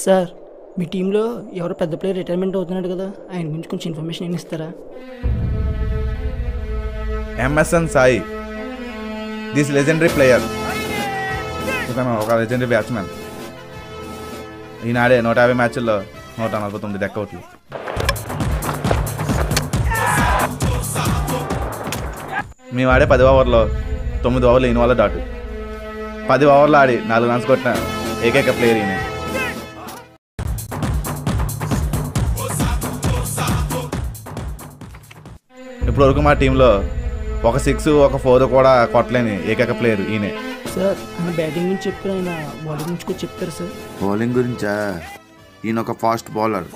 Sir మీ టీంలో ఎవరో పెద్ద ప్లేయర్ రిటైర్మెంట్ అవుతున్నాడు కదా, ఆయన గురించి కొంచెం ఇన్ఫర్మేషన్ ఏమి ఇస్తారా? MSN Sai, this legendary player. ఇతను ఒక లెజెండరీ బ్యాట్స్మెన్. ఈనాడే 150 మ్యాచ్ల్లో 149 డెక్అవుట్లు. మేము ఆడే 10 ఓవర్లో 9 ఓవర్లు ఈయన వల్ల డాటు. 10 ఓవర్లు ఆడి 4 రన్స్ కొట్టిన ఏకైక ప్లేయర్ ఈయన. ఇప్పటివరకు మా టీంలో ఒక 6 ఒక 4 కూడా కొట్టలేని ఏకైక ప్లేయర్ ఈయనే. సార్ ఆయన బ్యాటింగ్ గురించి చెప్పారు, ఆయన బౌలింగ్ గురించి కూడా చెప్తారు సార్. బౌలింగ్ గురించా? ఈయన ఒక ఫాస్ట్ బౌలర్.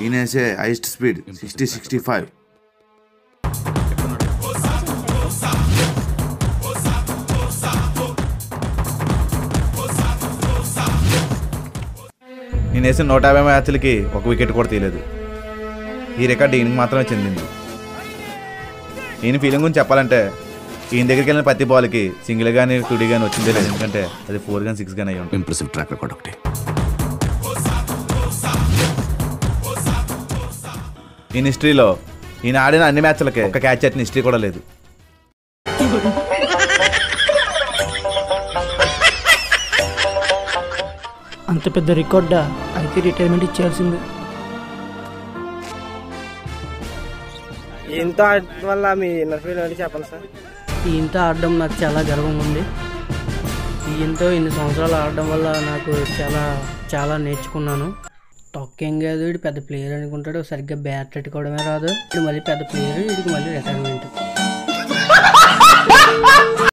ఈయన వేసే హైయెస్ట్ స్పీడ్ 60-65. నేను వేసిన 150 మ్యాచ్లకి ఒక వికెట్ కూడా తీయలేదు. ఈ రికార్డు ఈయనకి మాత్రమే చెందింది. ఈయన ఫీలింగ్ గురించి చెప్పాలంటే ఈయన దగ్గరికి వెళ్ళిన ప్రతి బాల్కి సింగిల్ కానీ టుడీ కానీ వచ్చిందే లేదు, ఎందుకంటే అది 4 కానీ 6 కానీ అయ్యి ఉంటుంది. ఇంప్రెసివ్ ట్రాక్ రికార్డ్ ఒకటి. ఈయన హిస్టరీలో ఈయన ఆడిన అన్ని మ్యాచ్లకే ఒక క్యాచ్ ఎట్టిన హిస్టరీ కూడా లేదు. అంత పెద్ద రికార్డా? అయితే రిటైర్మెంట్ ఇచ్చేయాల్సిందే. ఈయనతో ఆడటం వల్ల మీ ఇన్నర్ ఫీల్ ఏంటి చెప్పండి సార్? ఈయనతో ఆడడం నాకు చాలా గర్వంగా ఉంది. ఈయనతో ఇన్ని సంవత్సరాలు ఆడడం వల్ల నాకు చాలా నేర్చుకున్నాను. తొక్కేం కాదు, వీడు పెద్ద ప్లేయర్ అనుకుంటాడు, సరిగ్గా బ్యాట్ పెట్టుకోవడమే రాదు, వీడు మళ్ళీ పెద్ద ప్లేయర్, వీడికి మళ్ళీ రిటైర్మెంట్.